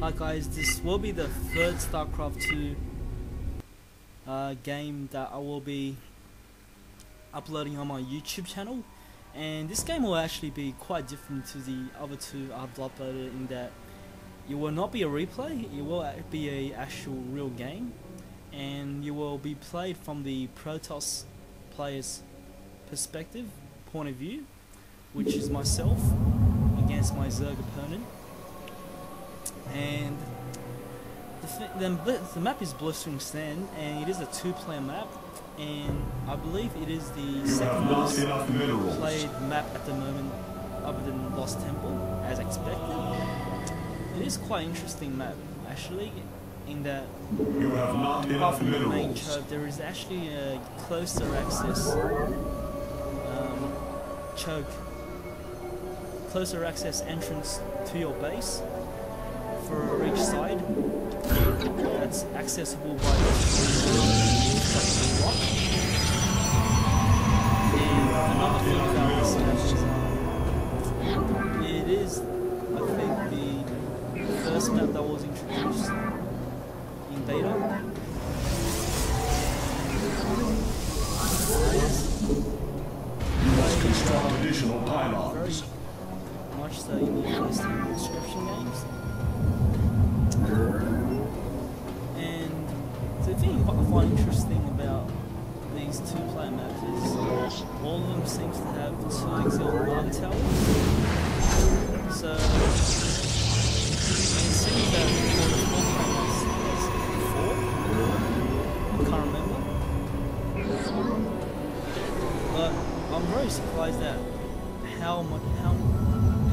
Hi guys, this will be the third Starcraft 2 game that I will be uploading on my YouTube channel, and this game will actually be quite different to the other two I've uploaded in that it will not be a replay, it will be a actual real game, and you will be played from the Protoss player's perspective, point of view, which is myself against my Zerg opponent. And the map is Blistering Sand, and it is a 2-player map, and I believe it is the second most played map at the moment other than Lost Temple, as expected. It is quite interesting map actually, in that apart from the main choke, there is actually a closer access closer access entrance to your base for each side that's accessible by the rock. And another thing about this map is it is, I think, the first map that was introduced in beta. Additional pylons. Very much so in the first description games. And the thing I find interesting about these 2-player maps is all of them seems to have 2 exiled Mark towers. So it seems that all the 4-player maps has 4. I can't remember. But I'm very surprised at how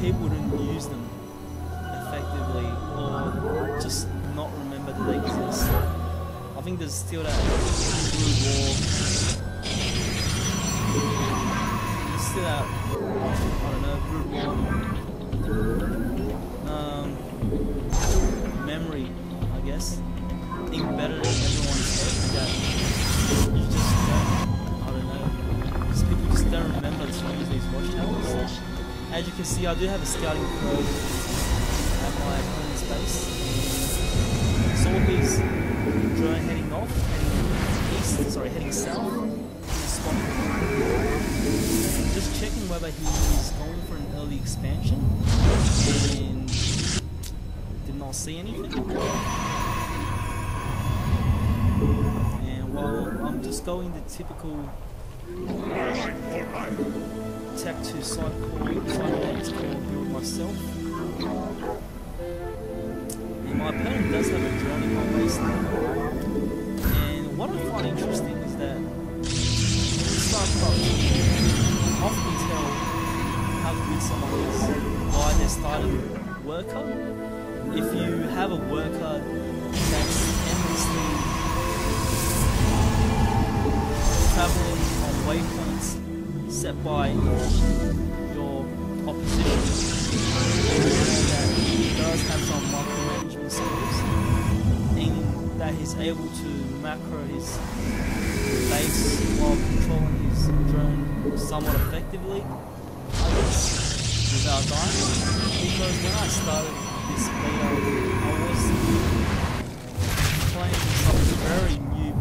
people didn't use them effectively, or just not remember that they exist. I think there's still that Brood War. There's still that, I don't know, Brood War memory, I guess, embedded in everyone's head that you just don't, I don't know, just people just don't remember to use these watchtowers. As you can see, I do have a scouting probe at my opponent's base. Saw his drone heading south. Just checking whether he's going for an early expansion, and did not see anything. And while I'm just going the typical Tech 2 side call build myself. And my opponent does have a drone in my base now. And what I find interesting is that in Starcraft, you often tell how good someone is by their starting worker. If you have a worker that's endlessly traveling on waypoints set by your opposition, that he does have some micromanagement skills, and that he's able to macro his base while controlling his drone somewhat effectively, I guess, without dying. Because when I started this beta, I was playing some very new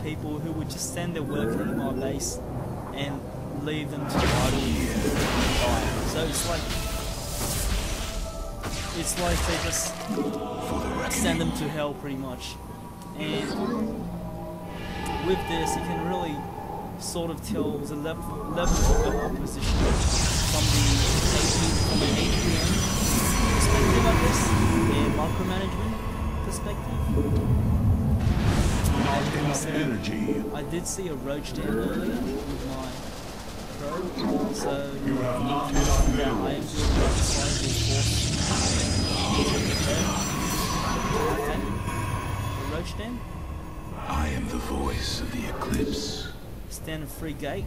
people who would just send their work in my base and leave them to idle and die. So it's like they just send them to hell pretty much. And with this, you can really sort of tell the level of your opposition from an 8 PM perspective, I guess, and micromanagement perspective. Energy. I did see a roach down earlier with my probe, so You have not enough minerals. I am building up a sizable force the roach dam. I am the voice of the eclipse. Standard free gate.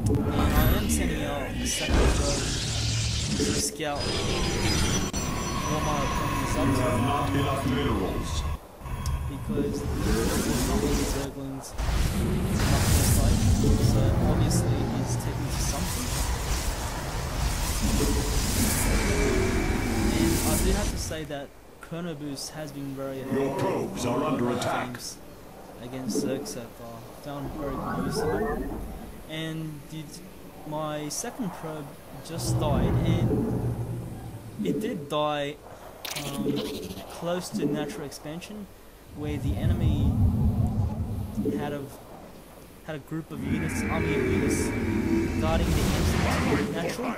And I am sending out a second probe to scout what my opponent is up You to. have not enough minerals. Because there's not many Zerglings up this side, so obviously he's taking to something. And do have to say that Chrono Boost has been very Your probes are under attack. games against Zerg so far. Found very useful. And my second probe just died, and it did die close to natural expansion, where the enemy had a group of units, army of units, guarding the entrance to natural,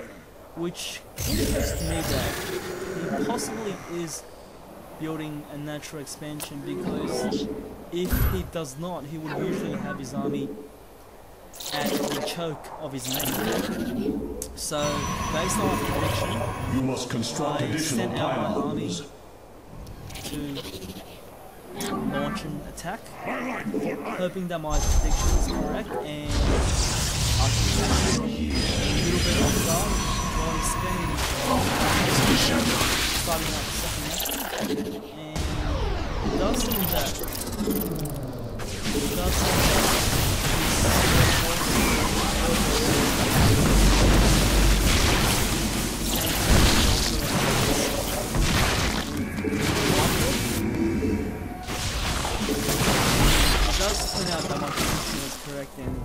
which indicates to me that he possibly is building a natural expansion, because if he does not, he would usually have his army at the choke of his main. So, based on my prediction, You must construct I additional sent out my army pylons. to launch an attack, hoping that my prediction is correct, and I can get a little bit off guard while he's spending starting out the second match. And it does seem that turn out that my prediction is correct, and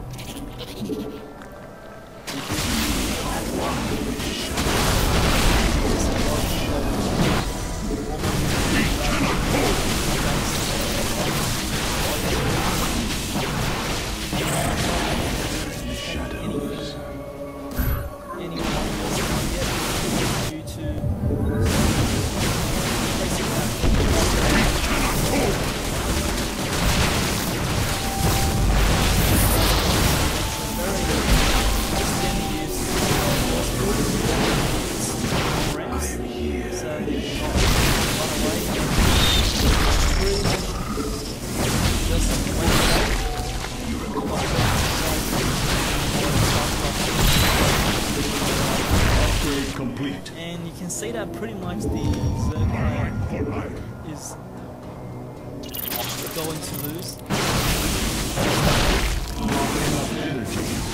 Complete. and you can see that pretty much the Zerg player is going to lose.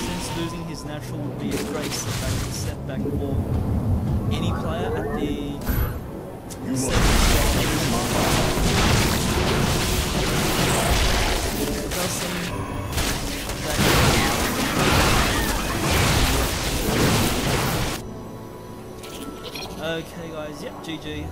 Since losing his natural would be a great setback for any player at the it does seem that okay guys, yep, GG.